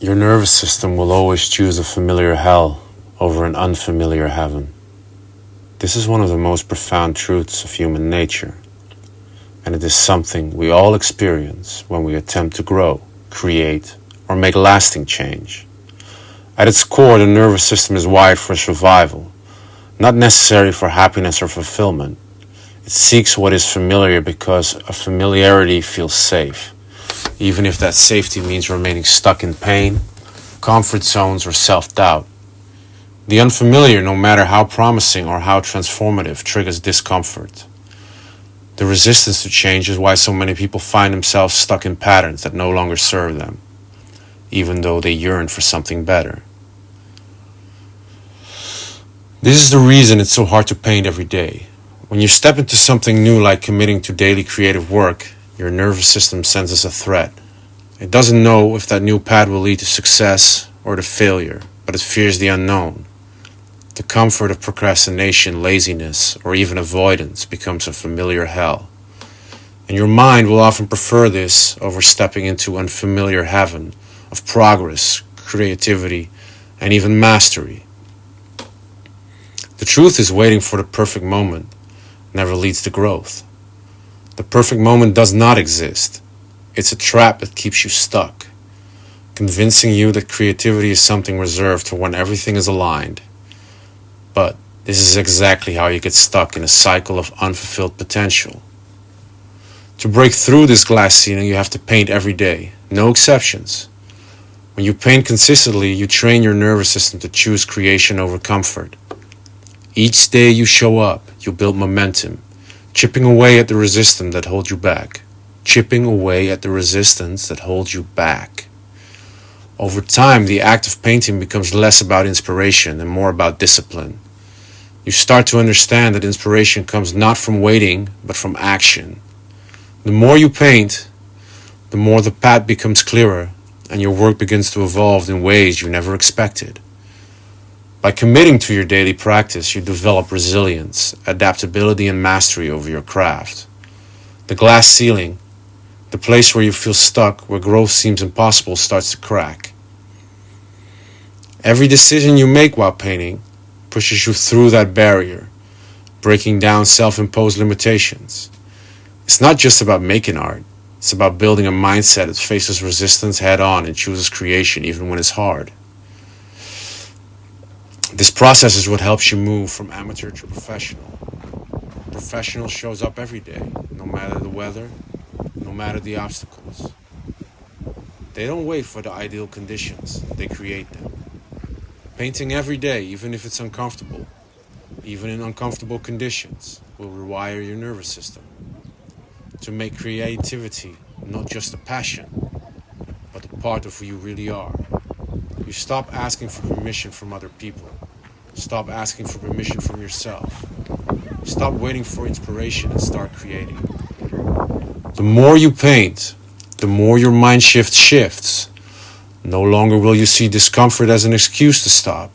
Your nervous system will always choose a familiar hell over an unfamiliar heaven. This is one of the most profound truths of human nature, and it is something we all experience when we attempt to grow, create, or make lasting change. At its core, the nervous system is wired for survival, not necessarily for happiness or fulfillment. It seeks what is familiar because a familiarity feels safe, even if that safety means remaining stuck in pain, comfort zones, or self-doubt. The unfamiliar, no matter how promising or how transformative, triggers discomfort. The resistance to change is why so many people find themselves stuck in patterns that no longer serve them, even though they yearn for something better. This is the reason it's so hard to paint every day. When you step into something new, like committing to daily creative work, your nervous system senses a threat. It doesn't know if that new path will lead to success or to failure, but it fears the unknown. The comfort of procrastination, laziness, or even avoidance becomes a familiar hell. And your mind will often prefer this over stepping into unfamiliar heaven of progress, creativity, and even mastery. The truth is, waiting for the perfect moment never leads to growth. The perfect moment does not exist. It's a trap that keeps you stuck, convincing you that creativity is something reserved for when everything is aligned. But this is exactly how you get stuck in a cycle of unfulfilled potential. To break through this glass ceiling, you have to paint every day, no exceptions. When you paint consistently, you train your nervous system to choose creation over comfort. Each day you show up, you build momentum, chipping away at the resistance that holds you back. Chipping away at the resistance that holds you back. Over time, the act of painting becomes less about inspiration and more about discipline. You start to understand that inspiration comes not from waiting, but from action. The more you paint, the more the path becomes clearer, and your work begins to evolve in ways you never expected. By committing to your daily practice, you develop resilience, adaptability, and mastery over your craft. The glass ceiling, the place where you feel stuck, where growth seems impossible, starts to crack. Every decision you make while painting pushes you through that barrier, breaking down self-imposed limitations. It's not just about making art. It's about building a mindset that faces resistance head-on and chooses creation even when it's hard. This process is what helps you move from amateur to professional. Professional shows up every day, no matter the weather, no matter the obstacles. They don't wait for the ideal conditions, they create them. Painting every day, even if it's uncomfortable, even in uncomfortable conditions, will rewire your nervous system to make creativity not just a passion, but a part of who you really are. You stop asking for permission from other people. Stop asking for permission from yourself. Stop waiting for inspiration and start creating. The more you paint, the more your mind shifts. No longer will you see discomfort as an excuse to stop.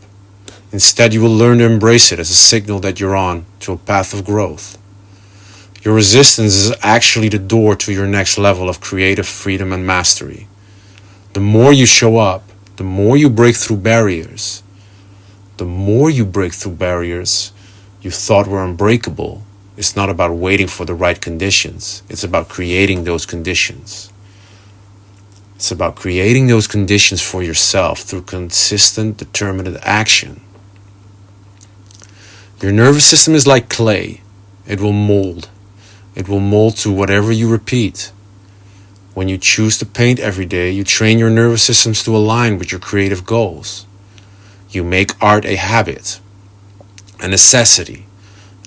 Instead, you will learn to embrace it as a signal that you're on to a path of growth. Your resistance is actually the door to your next level of creative freedom and mastery. The more you show up, the more you break through barriers. The more you break through barriers you thought were unbreakable. It's not about waiting for the right conditions. It's about creating those conditions. It's about creating those conditions for yourself through consistent, determined action. Your nervous system is like clay. It will mold. It will mold to whatever you repeat. When you choose to paint every day, you train your nervous systems to align with your creative goals. You make art a habit, a necessity,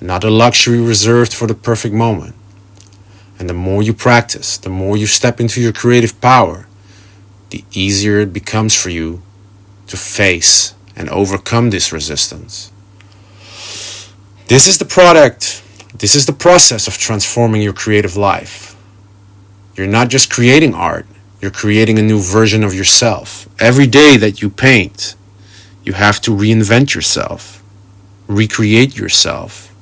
not a luxury reserved for the perfect moment. And the more you practice, the more you step into your creative power, the easier it becomes for you to face and overcome this resistance. This is the process of transforming your creative life. You're not just creating art, you're creating a new version of yourself. Every day that you paint, you have to reinvent yourself, recreate yourself,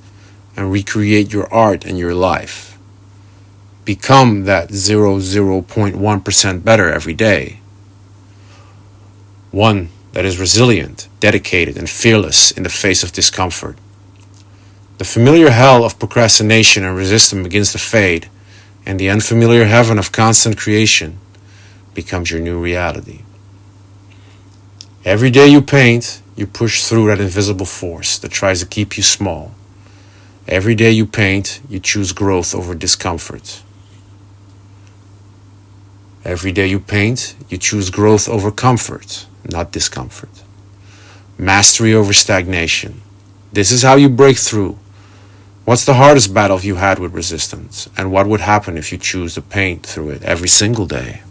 and recreate your art and your life. Become that 0.1% better every day. One that is resilient, dedicated, and fearless in the face of discomfort. The familiar hell of procrastination and resistance begins to fade, and the unfamiliar heaven of constant creation becomes your new reality. Every day you paint, you push through that invisible force that tries to keep you small. Every day you paint, you choose growth over discomfort. Every day you paint, you choose growth over comfort, not discomfort. Mastery over stagnation. This is how you break through. What's the hardest battle you had with resistance? And what would happen if you choose to paint through it every single day?